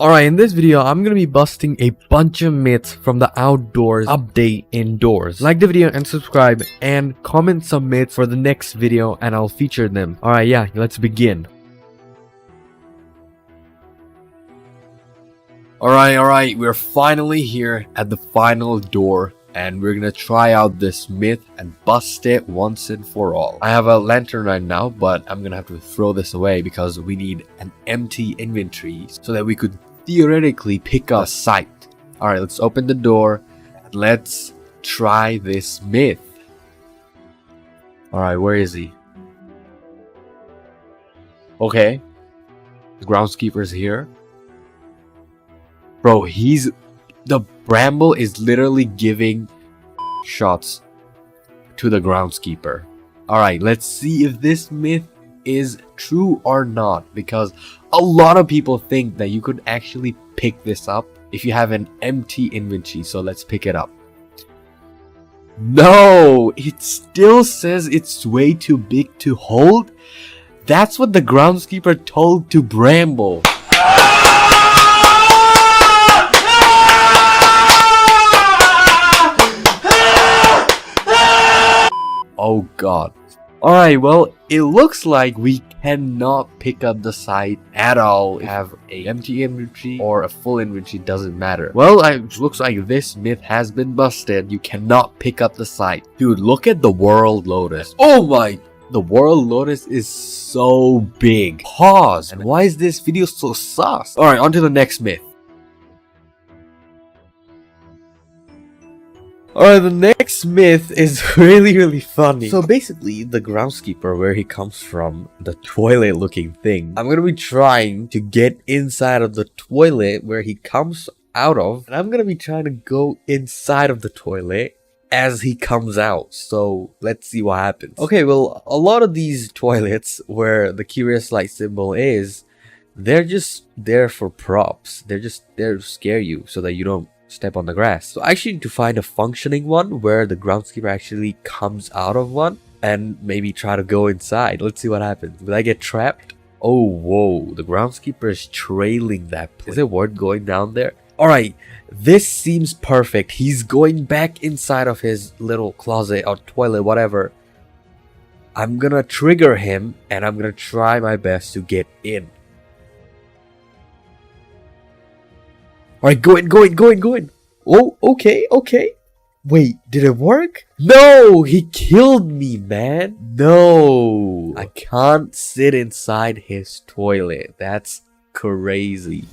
Alright, in this video, I'm gonna be busting a bunch of myths from the outdoors update indoors. Like the video and subscribe and comment some myths for the next video and I'll feature them. Alright, yeah, let's begin. Alright, we're finally here at the final door and we're gonna try out this myth and bust it once and for all. I have a lantern right now, but I'm gonna have to throw this away because we need an empty inventory so that we could theoretically pick up a site. Alright, let's open the door and let's try this myth. Alright, where is he? Okay, the groundskeeper's here. Bro, the Bramble is literally giving shots to the groundskeeper. Alright, let's see if this myth is true or not, because a lot of people think that you could actually pick this up if you have an empty inventory. So let's pick it up. No, it still says it's way too big to hold. That's what the groundskeeper told to Bramble. Oh god. Alright, well, it looks like we cannot pick up the site at all. Have a empty inventory or a full inventory, doesn't matter. Well, it looks like this myth has been busted. You cannot pick up the site. Dude, look at the World Lotus. Oh my! The World Lotus is so big. Pause. And why is this video so sus? Alright, on to the next myth. Alright, the next myth is really funny. So basically, the groundskeeper, where he comes from, the toilet looking thing, I'm gonna be trying to get inside of the toilet where he comes out of, and I'm gonna be trying to go inside of the toilet as he comes out. So let's see what happens. Okay, well, a lot of these toilets where the curious light symbol is, they're just there for props. They're just there to scare you so that you don't step on the grass. So I actually need to find a functioning one where the groundskeeper actually comes out of one and maybe try to go inside. Let's see what happens. Will I get trapped? Oh, whoa. The groundskeeper is trailing that place. Is it worth going down there? Alright, this seems perfect. He's going back inside of his little closet or toilet, whatever. I'm gonna trigger him and I'm gonna try my best to get in. Alright, go in. Oh, okay. Wait, did it work? No, he killed me, man. No, I can't sit inside his toilet. That's crazy.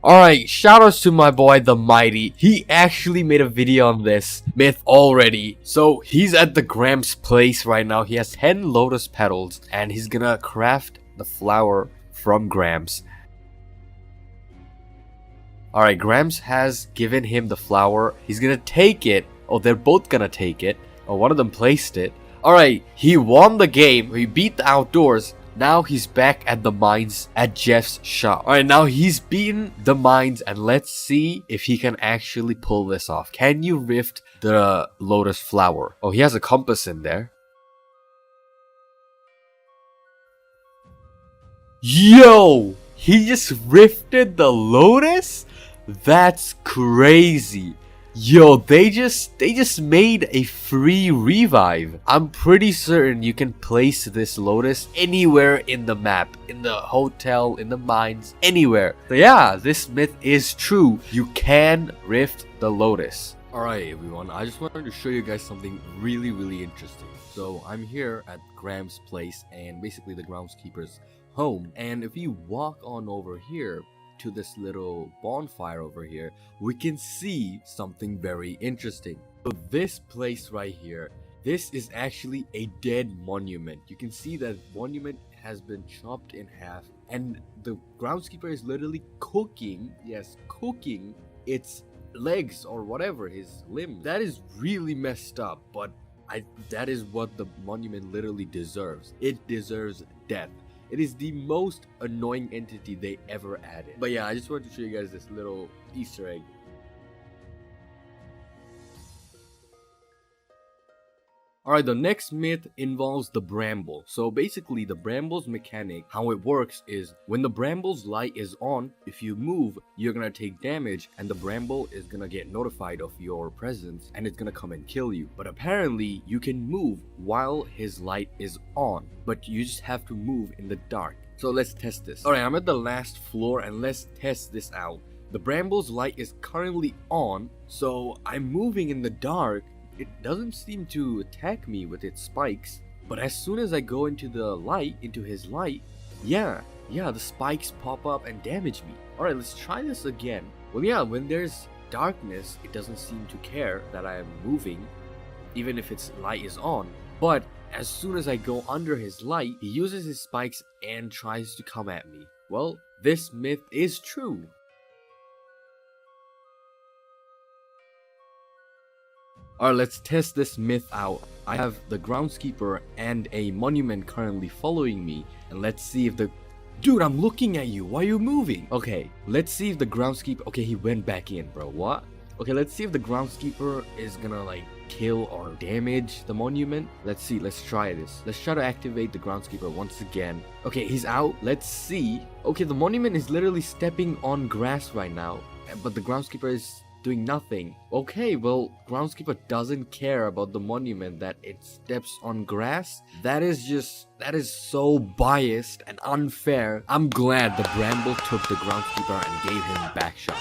Alright, shoutouts to my boy the Mighty. He actually made a video on this myth already. So he's at the Gramps place right now. He has 10 lotus petals and he's gonna craft the flower from Gramps. Alright, Gramps has given him the flower. He's gonna take it. Oh, they're both gonna take it. Oh, one of them placed it. Alright, he won the game. He beat the outdoors. Now he's back at the mines at Jeff's shop. Alright, now he's beaten the mines and let's see if he can actually pull this off. Can you rift the lotus flower? Oh, he has a compass in there. Yo! He just rifted the lotus? That's crazy. Yo, they just made a free revive. I'm pretty certain you can place this lotus anywhere in the map, in the hotel, in the mines, anywhere. So yeah, this myth is true. You can rift the lotus. Alright everyone, I just wanted to show you guys something really interesting. So I'm here at Graham's place and basically the groundskeeper's home. And if you walk on over here to this little bonfire over here, we can see something very interesting. So this place right here, this is actually a dead monument. You can see that monument has been chopped in half and the groundskeeper is literally cooking, yes, cooking its legs or whatever, his limbs. That is really messed up, but that is what the monument literally deserves. It deserves death. It is the most annoying entity they ever added. But yeah, I just wanted to show you guys this little Easter egg. Alright, the next myth involves the Bramble. So basically the Bramble's mechanic, how it works is when the Bramble's light is on, if you move, you're gonna take damage and the Bramble is gonna get notified of your presence and it's gonna come and kill you. But apparently you can move while his light is on, but you just have to move in the dark. So let's test this. Alright, I'm at the last floor and let's test this out. The Bramble's light is currently on, so I'm moving in the dark. It doesn't seem to attack me with its spikes, but as soon as I go into the light, into his light, yeah, the spikes pop up and damage me. Alright, let's try this again. Well, yeah, when there's darkness, it doesn't seem to care that I am moving, even if its light is on. But as soon as I go under his light, he uses his spikes and tries to come at me. Well, this myth is true. Alright, let's test this myth out. I have the Groundskeeper and a monument currently following me. And let's see if the... Dude, I'm looking at you. Why are you moving? Okay, let's see if the Groundskeeper... Okay, he went back in, bro. What? Okay, let's see if the Groundskeeper is gonna, like, kill or damage the monument. Let's see. Let's try this. Let's try to activate the Groundskeeper once again. Okay, he's out. Let's see. Okay, the monument is literally stepping on grass right now. But the Groundskeeper is... doing nothing. Okay, well, Groundskeeper doesn't care about the monument that it steps on grass. That is so biased and unfair. I'm glad the Bramble took the Groundskeeper and gave him backshot.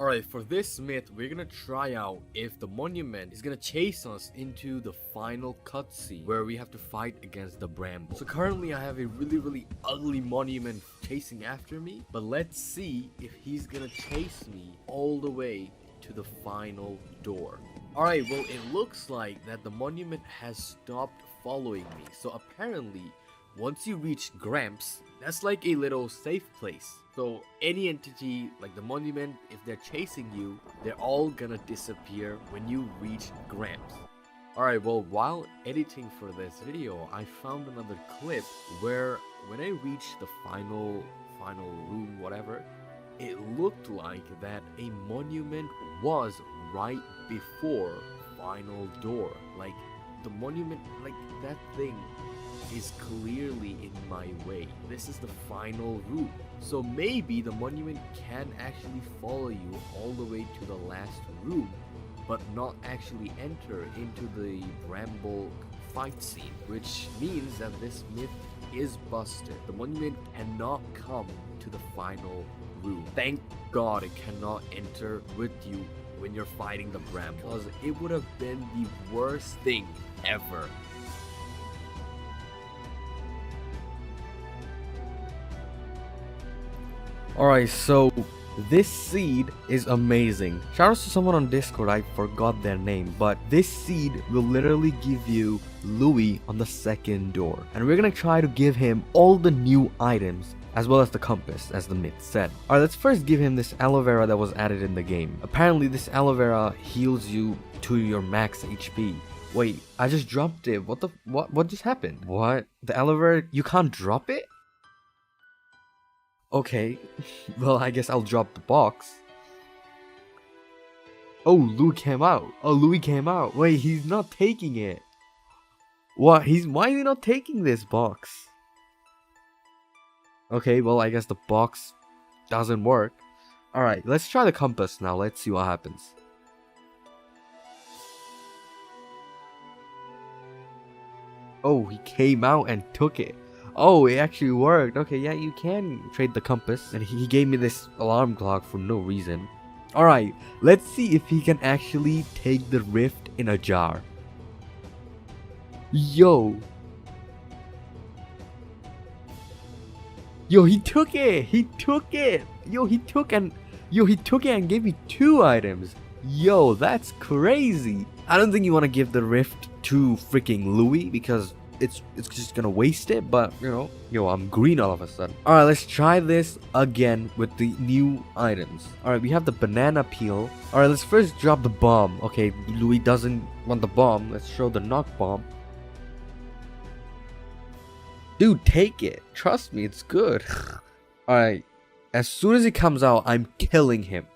Alright, for this myth, we're gonna try out if the monument is gonna chase us into the final cutscene where we have to fight against the Bramble. So currently I have a really ugly monument chasing after me, but let's see if he's gonna chase me all the way to the final door. Alright, well, it looks like that the monument has stopped following me. So apparently, once you reach Gramps, that's like a little safe place. So any entity like the monument, if they're chasing you, they're all gonna disappear when you reach Gramps. Alright, well, while editing for this video, I found another clip where when I reached the final room, whatever, it looked like that a monument was right before final door. Like the monument, like that thing is clearly in my way. This is the final room. So maybe the monument can actually follow you all the way to the last room, but not actually enter into the Bramble fight scene, which means that this myth is busted. The monument cannot come to the final room. Thank God it cannot enter with you when you're fighting the Bramble, because it would have been the worst thing ever. Alright, so this seed is amazing. Shout out to someone on Discord, I forgot their name, but this seed will literally give you Louis on the second door. And we're gonna try to give him all the new items, as well as the compass, as the myth said. Alright, let's first give him this aloe vera that was added in the game. Apparently this aloe vera heals you to your max HP. Wait, I just dropped it. What just happened? What? The aloe vera, you can't drop it? Okay, well, I guess I'll drop the box. Oh, Louis came out. Oh, Louis came out. Wait, he's not taking it. What? Why is he not taking this box? Okay, well, I guess the box doesn't work. Alright, let's try the compass now. Let's see what happens. Oh, he came out and took it. Oh, it actually worked. Okay, yeah, you can trade the compass. And he gave me this alarm clock for no reason. Alright, let's see if he can actually take the rift in a jar. Yo, he took it. He took it. He took it and gave me 2 items. Yo, that's crazy. I don't think you want to give the rift to freaking Louis because it's just gonna waste it, but you know, I'm green all of a sudden. Alright, let's try this again with the new items. Alright, we have the banana peel. Alright, let's first drop the bomb. Okay, Louis doesn't want the bomb. Let's show the knock bomb. Dude, take it. Trust me, it's good. Alright, as soon as he comes out, I'm killing him.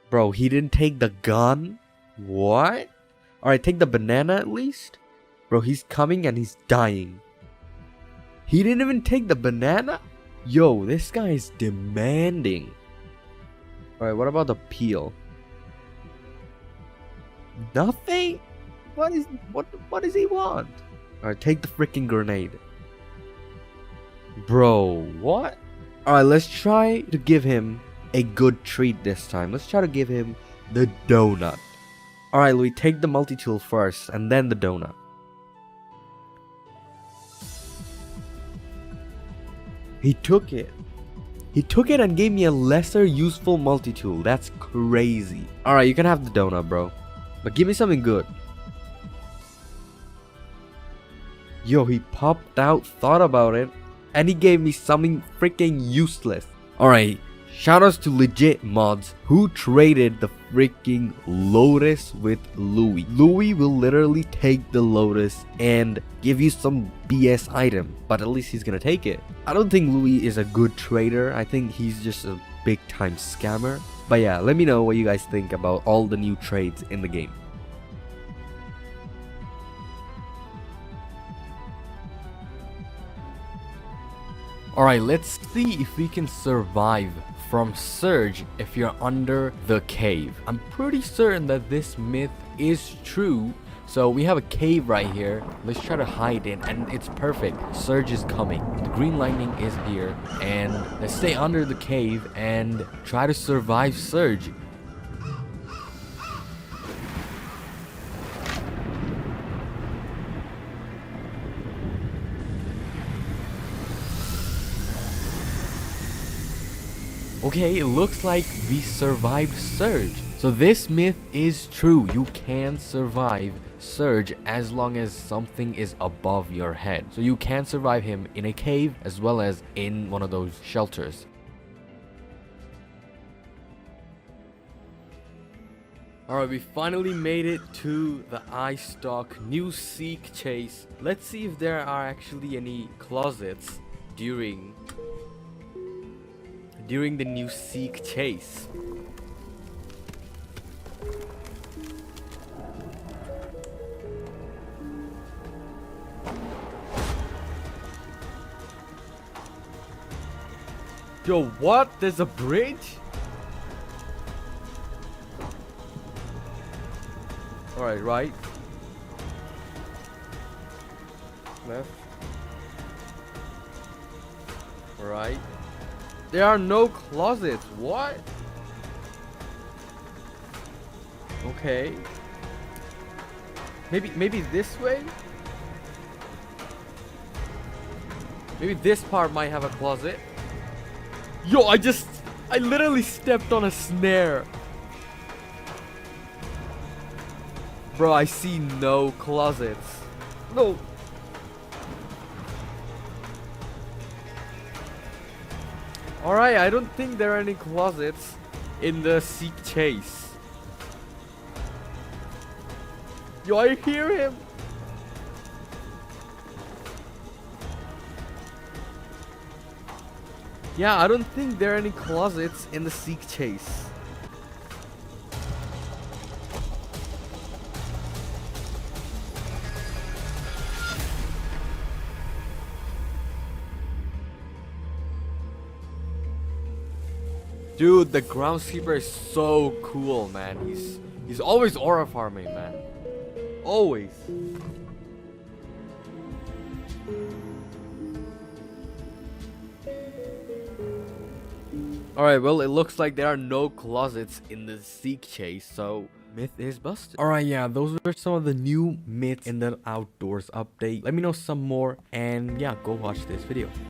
Bro, he didn't take the gun? What? Alright, take the banana at least? Bro, he's coming and he's dying. He didn't even take the banana? Yo, this guy is demanding. Alright, what about the peel? Nothing? What does he want? Alright, take the freaking grenade. Bro, what? Alright, let's try to give him a good treat this time. Let's try to give him the donut. Alright, Louis, take the multi-tool first and then the donut. He took it. He took it and gave me a lesser useful multi-tool. That's crazy. Alright, you can have the donut, bro. But give me something good. Yo, he popped out, thought about it, and he gave me something freaking useless. Alright, shoutouts to legit mods who traded the freaking Lotus with Louis. Louis will literally take the Lotus and give you some BS item, but at least he's gonna take it. I don't think Louis is a good trader. I think he's just a big time scammer. But yeah, let me know what you guys think about all the new trades in the game. Alright, let's see if we can survive from Surge if you're under the cave. I'm pretty certain that this myth is true. So we have a cave right here. Let's try to hide in, and it's perfect. Surge is coming. The green lightning is here. And let's stay under the cave and try to survive Surge. Okay, it looks like we survived Surge. So this myth is true. You can survive Surge as long as something is above your head. So you can survive him in a cave as well as in one of those shelters. Alright, we finally made it to the iStock new Seek chase. Let's see if there are actually any closets during the new Seek chase. Yo, what? There's a bridge? Alright, right. Left. Right. There are no closets. What? Okay. Maybe this way? Maybe this part might have a closet. Yo, I literally stepped on a snare. Bro, I see no closets. No. Alright, I don't think there are any closets in the Seek chase. Yo, I hear him. Yeah, I don't think there are any closets in the Seek chase. Dude, the Groundskeeper is so cool, man. He's always aura farming, man. Always. Alright, well, it looks like there are no closets in the Seek chase, so myth is busted. Alright, yeah, those are some of the new myths in the outdoors update. Let me know some more, and yeah, go watch this video.